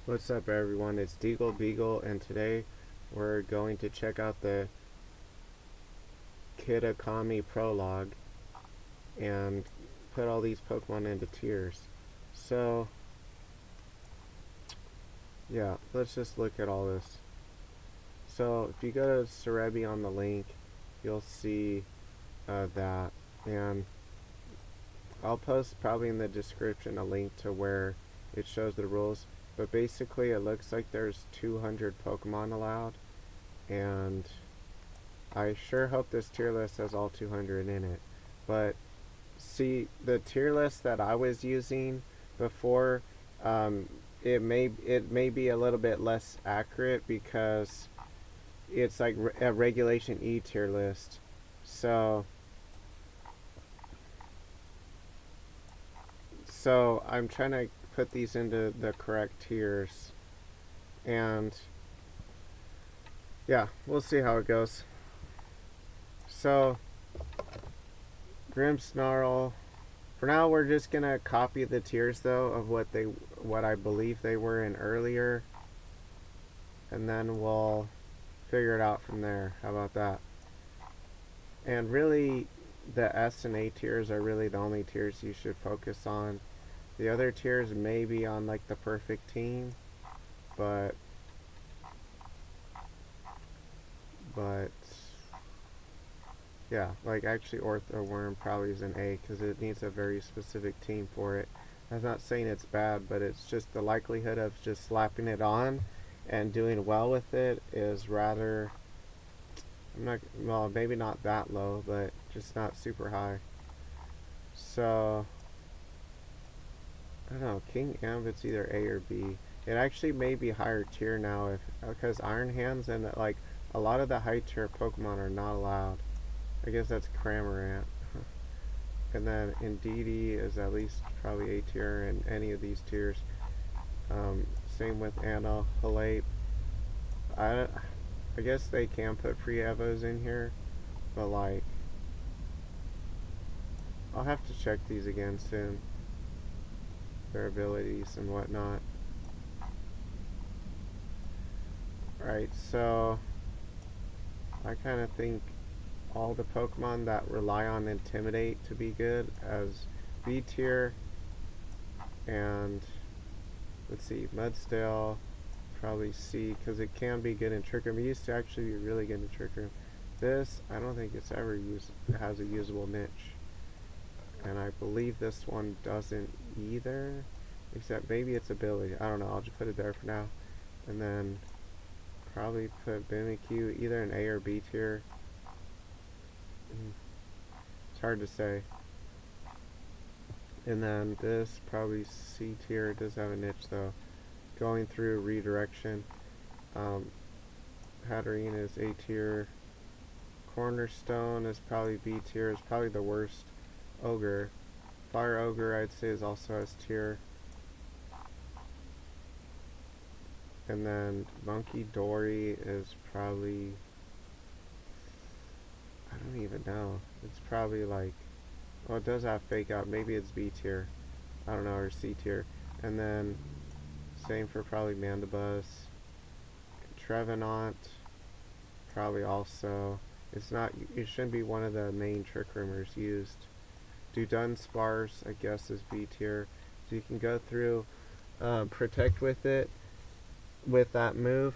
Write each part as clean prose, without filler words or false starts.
What's up everyone, it's DeagleBeagle, and today we're going to check out the Kitakami Prologue and put all these Pokemon into tiers. So, yeah, let's just look at all this. So, if you go to Cerebi on the link, you'll see that, and I'll post probably in the description a link to where it shows the rules. But basically it looks like there's 200 Pokemon allowed, and I sure hope this tier list has all 200 in it. But see, the tier list that I was using before, it may be a little bit less accurate because it's like a regulation E tier list. So I'm trying to put these into the correct tiers, and yeah, we'll see how it goes. So Grimmsnarl, for now we're just gonna copy the tiers though of what I believe they were in earlier, and then we'll figure it out from there. How about that? And really the S and A tiers are really the only tiers you should focus on. The other tiers may be on like the perfect team, but yeah, like actually Ortho Worm probably is an A because it needs a very specific team for it. I'm not saying it's bad, but it's just the likelihood of just slapping it on and doing well with it is rather, well, maybe not that low, but just not super high. So I don't know, King Ambit's either A or B. It actually may be higher tier now because Iron Hands and like a lot of the high tier Pokemon are not allowed. I guess that's Cramorant. And then Indeedee is at least probably A tier in any of these tiers. Same with Annihilate. I guess they can put free Evos in here, but like I'll have to check these again soon. Their abilities and whatnot. Right, so I kind of think all the Pokemon that rely on Intimidate to be good as B tier, and let's see, Mudstale probably C because it can be good in Trick Room. It used to actually be really good in Trick Room. This, I don't think it's ever has a usable niche. And I believe this one doesn't either, except maybe its ability. I don't know, I'll just put it there for now. And then probably put Mimikyu either in A or B tier. It's hard to say. And then this probably C tier. It does have a niche though. Going through redirection. Hatterene is A tier. Cornerstone is probably B tier. It's probably the worst. Ogre. Fire Ogre I'd say is also S tier. And then Monkey Dory is probably, I don't even know. It's probably like, well, it does have Fake Out. Maybe it's B tier. I don't know, or C tier. And then same for probably Mandibuzz. Trevenant probably also. It's not. It shouldn't be one of the main Trick Roomers used. Dunsparce, I guess, is B tier. So you can go through Protect with it, with that move,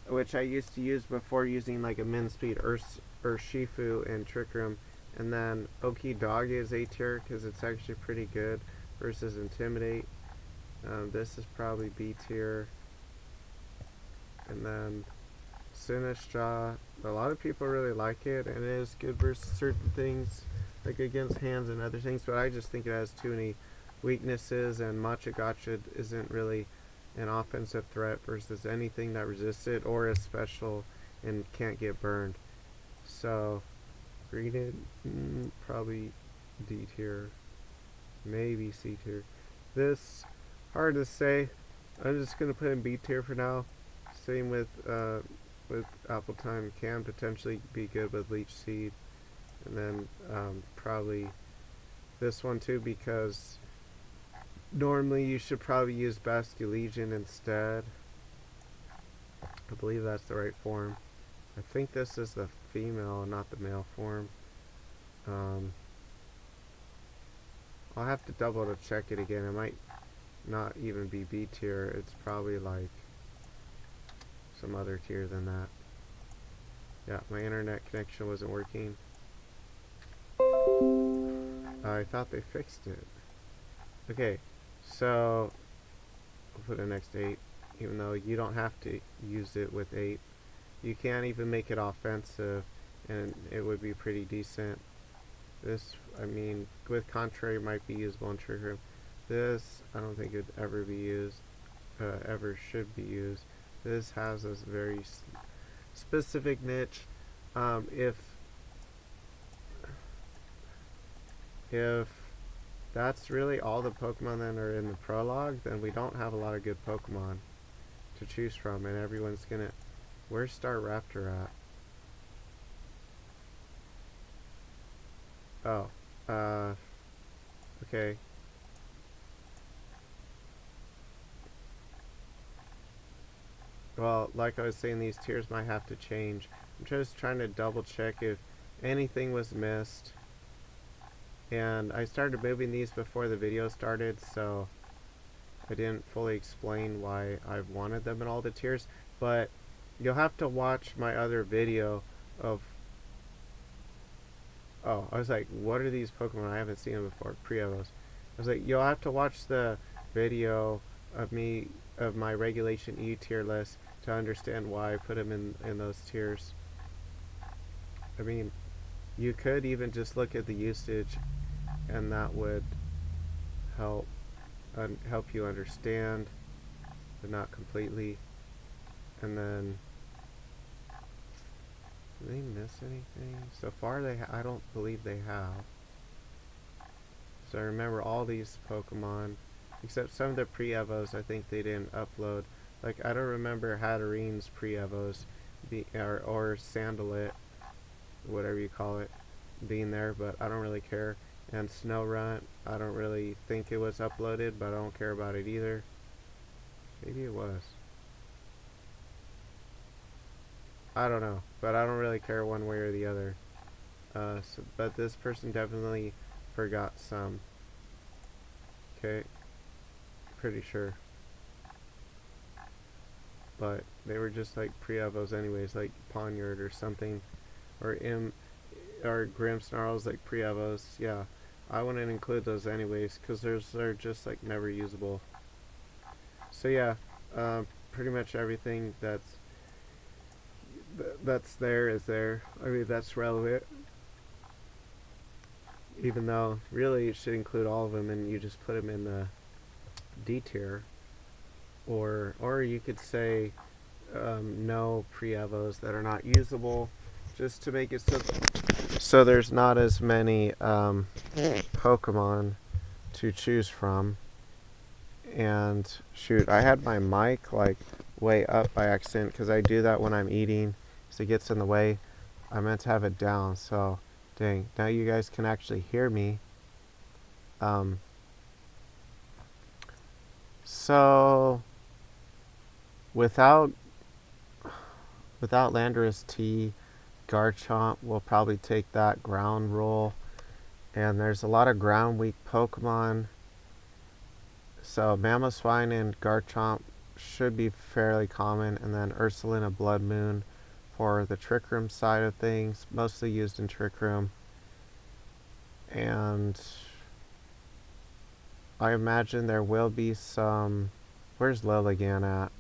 which I used to use before using like a Min Speed or Shifu in Trick Room. And then Okidog is A tier because it's actually pretty good versus Intimidate. This is probably B tier. And then Sinistcha, a lot of people really like it, and it is good versus certain things, like against hands and other things, but I just think it has too many weaknesses, and Machagotcha isn't really an offensive threat versus anything that resists it or is special and can't get burned. So Greeted, probably D tier, maybe C tier. This, hard to say. I'm just gonna put in B tier for now. Same with Apple Time. Can potentially be good with Leech Seed. And then probably this one too, because Normally you should probably use Basculegion instead. I believe that's the right form. I think this is the female, not the male form. I'll have to double to check it again. It might not even be B tier. It's probably like some other tier than that. Yeah, my internet connection wasn't working. I thought they fixed it. Okay, so I'll put a next 8, even though you don't have to use it with 8. You can't even make it offensive, and it would be pretty decent. This, I mean, with contrary might be usable in Trick Room. This, I don't think it'd ever be used, ever should be used. This has this very specific niche. If that's really all the Pokemon that are in the prologue, then we don't have a lot of good Pokemon to choose from, and everyone's gonna... Where's Staraptor at? Oh, okay. Well, like I was saying, these tiers might have to change. I'm just trying to double check if anything was missed. And I started moving these before the video started, so I didn't fully explain why I wanted them in all the tiers. But you'll have to watch my other video of... Oh, I was like, what are these Pokemon? I haven't seen them before. Pre-Evos. I was like, you'll have to watch the video of my Regulation E tier list to understand why I put them in those tiers. I mean, you could even just look at the usage, and that would help you understand, but not completely. And then, did they miss anything? So far, I don't believe they have. So I remember all these Pokemon, except some of the pre-evos. I think they didn't upload. Like, I don't remember Hatterene's pre-evos, or Sandalit, whatever you call it, being there, but I don't really care. And Snowrunt, I don't really think it was uploaded, but I don't care about it either. Maybe it was. I don't know, but I don't really care one way or the other. But this person definitely forgot some. Okay, pretty sure. But they were just like pre-evos anyways, like Ponyard or something, or Grimmsnarls like pre-evos. Yeah, I wouldn't include those anyways, because they're just like never usable. So yeah, pretty much everything that's there is there. I mean, that's relevant. Even though really it should include all of them, and you just put them in the D tier. Or you could say no pre-evos that are not usable, just to make it so there's not as many Pokemon to choose from. And shoot, I had my mic like way up by accident, because I do that when I'm eating, so it gets in the way. I meant to have it down, so dang, now you guys can actually hear me. So without Landorus T, Garchomp will probably take that ground role, and there's a lot of ground weak Pokemon, so Mamoswine and Garchomp should be fairly common, and then Ursaluna Blood Moon for the Trick Room side of things, mostly used in Trick Room. And I imagine there will be some... Where's Lilligant at?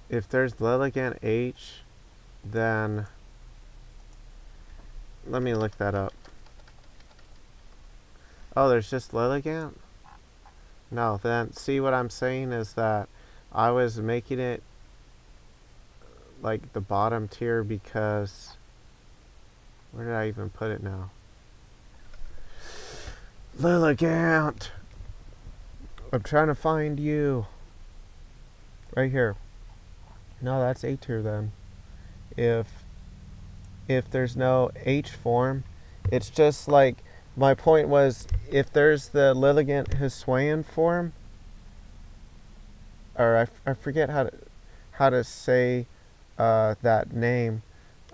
If there's Lilligant H, then... Let me look that up. Oh, there's just Lilligant? No, then see what I'm saying is that I was making it like the bottom tier because... Where did I even put it now? Lilligant! I'm trying to find you. Right here. No, that's A tier then. If there's no H form, It's just like, my point was, if there's the Lilligant-Hisui form, or I forget how to say that name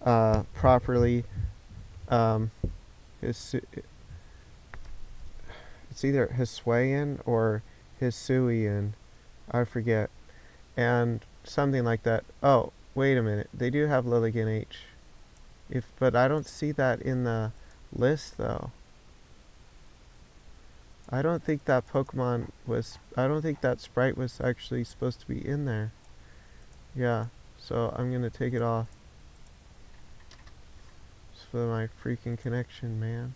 properly. Um, it's either Hisuian or Hisuian. I forget. And something like that. Oh, wait a minute. They do have Lilligant H. But I don't see that in the list though. I don't think that I don't think that sprite was actually supposed to be in there. Yeah, so I'm gonna take it off. Just for my freaking connection, man.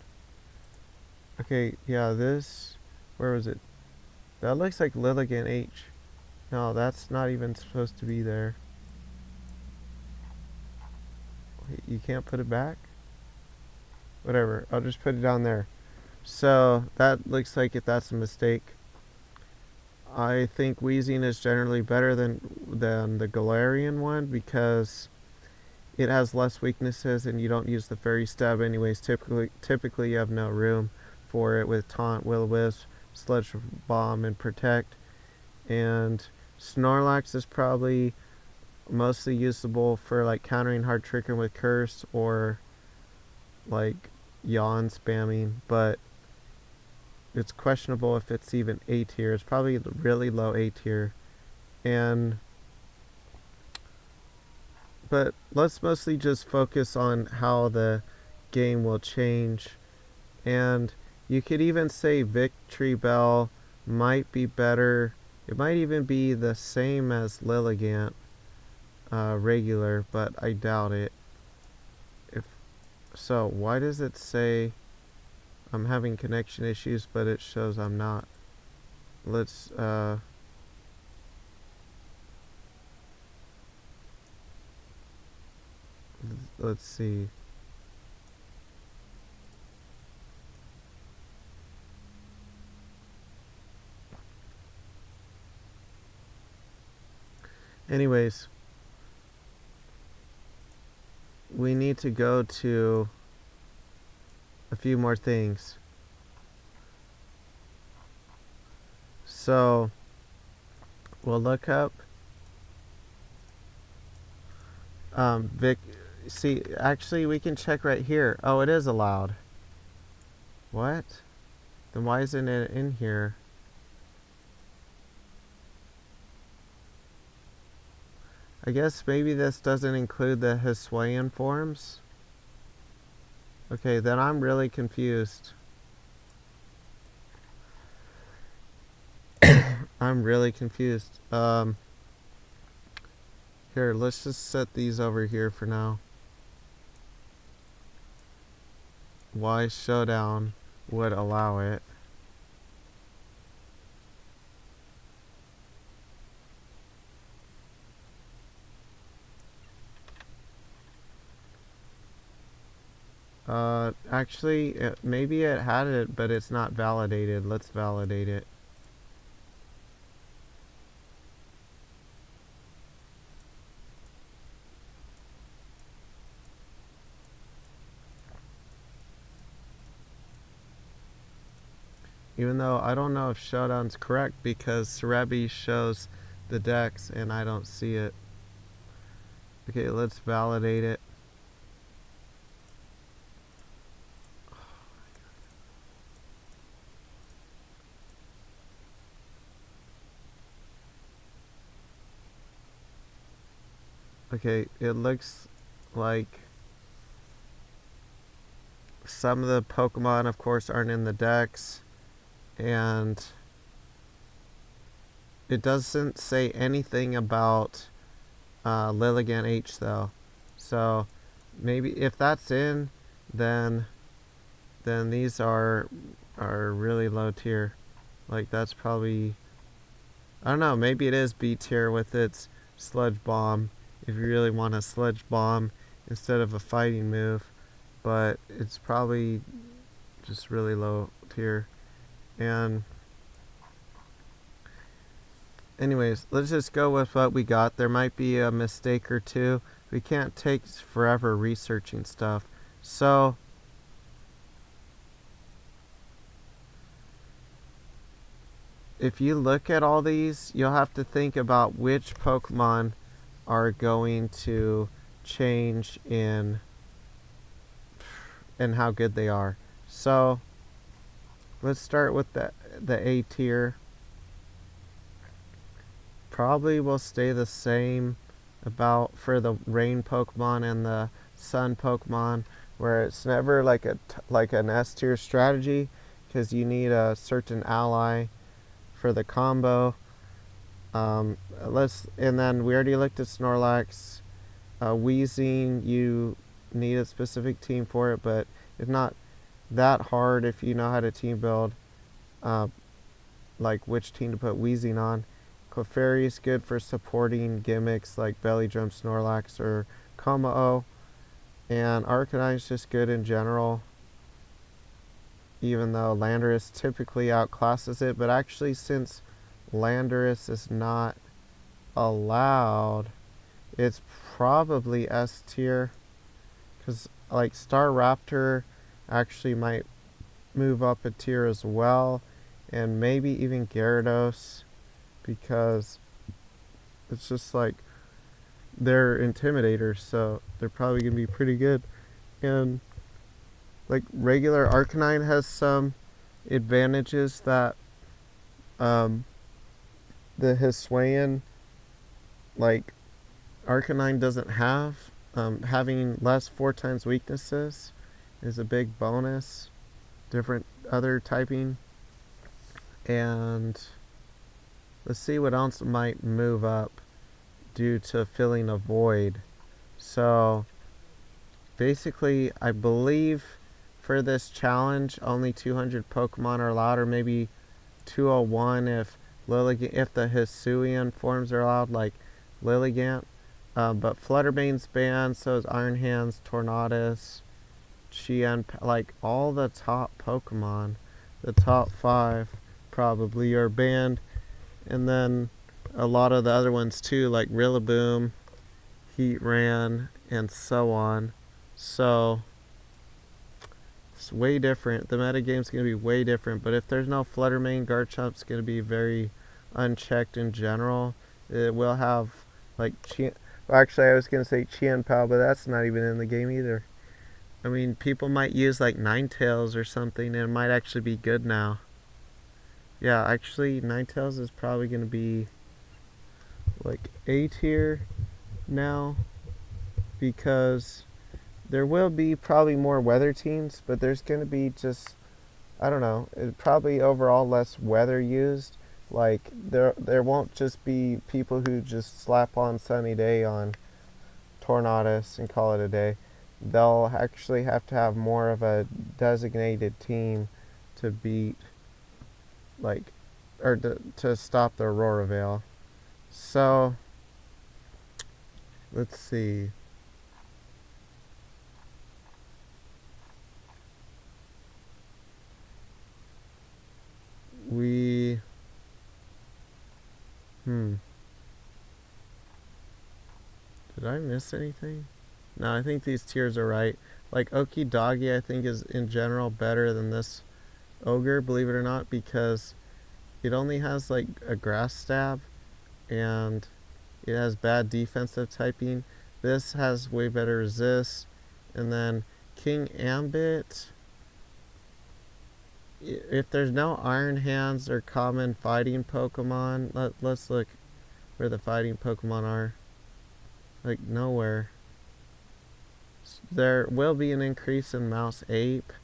Okay, yeah, where was it? That looks like Lilligant H. No, that's not even supposed to be there. Wait, you can't put it back? Whatever, I'll just put it down there. So, that looks like that's a mistake. I think Wheezing is generally better than the Galarian one because it has less weaknesses and you don't use the Fairy Stab anyways. Typically you have no room for it with Taunt, Will-O-Wisp, Sludge Bomb, and Protect. And Snorlax is probably mostly usable for like countering Hard Tricking with Curse or like Yawn spamming, but it's questionable if it's even A tier. It's probably really low A tier. But let's mostly just focus on how the game will change. And you could even say Victory Bell might be better. It might even be the same as Lilligant regular, but I doubt it. So why does it say I'm having connection issues, but it shows I'm not? Let's see. Anyways, we need to go to a few more things. So we'll look up see, actually we can check right here. Oh, it is allowed. What? Then why isn't it in here? I guess maybe this doesn't include the Hisuian forms. Okay, then I'm really confused. I'm really confused. Here, let's just set these over here for now. Why Showdown would allow it. Actually, maybe it had it, but it's not validated. Let's validate it. Even though I don't know if Showdown's correct because Cerebi shows the dex and I don't see it. Okay, let's validate it. Okay, it looks like some of the Pokemon, of course, aren't in the dex, and it doesn't say anything about Lilligant H though. So maybe if that's in, then these are really low tier. Like that's probably, I don't know, maybe it is B tier with its Sludge Bomb if you really want a Sludge Bomb instead of a fighting move, but it's probably just really low tier. And anyways, let's just go with what we got. There might be a mistake or two. We can't take forever researching stuff. So if you look at all these, you'll have to think about which Pokemon are going to change in and how good they are. So let's start with the A tier. Probably will stay the same about for the rain Pokemon and the sun Pokemon, where it's never like an S tier strategy, because you need a certain ally for the combo. And then we already looked at Snorlax. Wheezing, you need a specific team for it, but it's not that hard if you know how to team build, like which team to put Wheezing on. Clefairy is good for supporting gimmicks like Belly Drum, Snorlax, or Kommo-o. And Arcanine is just good in general, even though Landorus typically outclasses it. But actually, since Landorus is not allowed, it's probably S tier, because like Staraptor actually might move up a tier as well, and maybe even Gyarados, because it's just like they're intimidators, so they're probably gonna be pretty good. And like regular Arcanine has some advantages that the Hisuian like Arcanine doesn't have. Having less 4 times weaknesses is a big bonus. Different other typing. And let's see what else might move up due to filling a void. So basically, I believe for this challenge, only 200 Pokemon are allowed, or maybe 201 if the Hisuian forms are allowed, like Lilligant. But Fluttermane's banned, so is Iron Hands, Tornadus, Chien, like all the top Pokemon, the top 5 probably are banned. And then a lot of the other ones too, like Rillaboom, Heatran, and so on. So it's way different. The metagame's going to be way different. But if there's no Fluttermane, Garchomp's going to be very unchecked in general. It will have like actually, I was going to say Chien-Pao, but that's not even in the game either. I mean, people might use like Ninetales or something, and it might actually be good now. Yeah, actually, Ninetales is probably going to be like A tier now, because there will be probably more weather teams, but there's going to be just, I don't know, probably overall less weather used. Like there won't just be people who just slap on Sunny Day on Tornadus and call it a day. They'll actually have to have more of a designated team to beat, like, or to stop the Aurora Veil. So let's see. Did I miss anything? No, I think these tiers are right. Like Okidogi, I think is in general better than this Ogre, believe it or not, because it only has like a grass stab and it has bad defensive typing. This has way better resist. And then King Ambit, if there's no Iron Hands or common fighting Pokemon, let's look where the fighting Pokemon are. Like nowhere. There will be an increase in Mouse Ape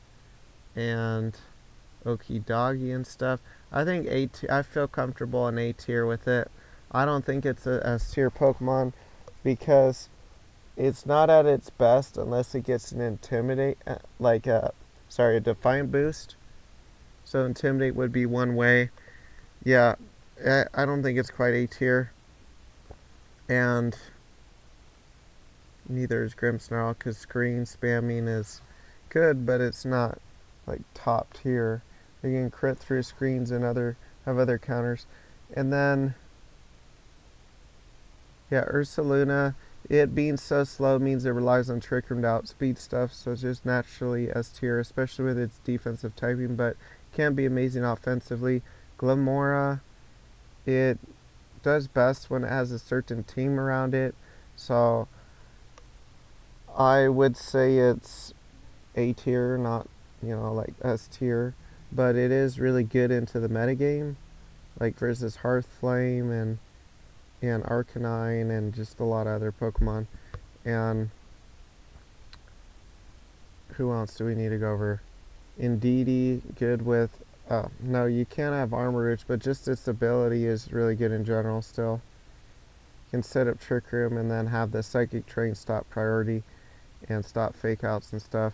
and Okidogi and stuff. I think I feel comfortable in A tier with it. I don't think it's a S tier Pokemon, because it's not at its best unless it gets an a Defiant boost. So Intimidate would be one way. Yeah, I don't think it's quite A tier. And neither is Grimmsnarl, because screen spamming is good, but it's not like top tier. You can crit through screens and have other counters. And then yeah, Ursaluna, it being so slow means it relies on Trick Room to outspeed stuff, so it's just naturally S tier, especially with its defensive typing, but can be amazing offensively. Glamora, it does best when it has a certain team around it. So I would say it's A tier, not, like S tier, but it is really good into the metagame, like versus Hearthflame and Arcanine and just a lot of other Pokemon. And who else do we need to go over? Indeedee, good with. No, you can't have Armor Roots, but just its ability is really good in general still. You can set up Trick Room and then have the Psychic Train stop priority and stop fake outs and stuff.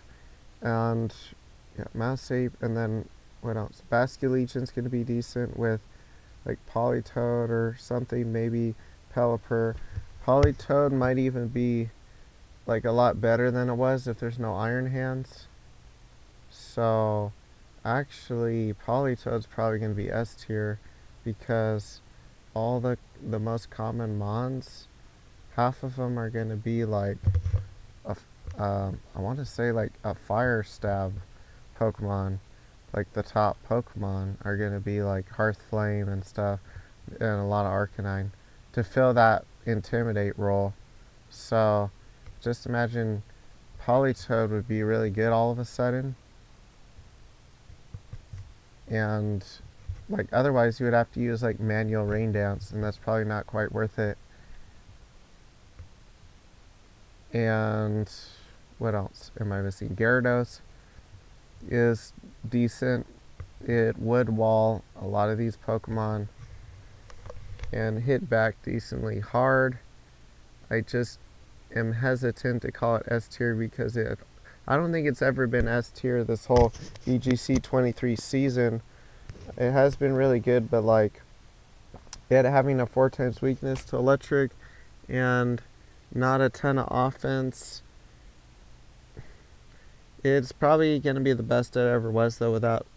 And yeah, Mouse Ape, and then what else? Basculegion's going to be decent with like Politoed or something, maybe Pelipper. Politoed might even be like a lot better than it was if there's no Iron Hands. So actually Politoed's probably going to be S tier because all the most common mons, half of them are going to be like I want to say like a Fire Stab Pokemon. Like the top Pokemon are going to be like Hearthflame and stuff, and a lot of Arcanine to fill that Intimidate role. So just imagine Politoed would be really good all of a sudden, and like otherwise you would have to use like manual Rain Dance, and that's probably not quite worth it. And what else am I missing? Gyarados is decent. It would wall a lot of these Pokemon and hit back decently hard. I just am hesitant to call it S tier because I don't think it's ever been S tier this whole VGC 23 season. It has been really good, but like it having a 4 times weakness to electric and not a ton of offense, it's probably going to be the best it ever was though without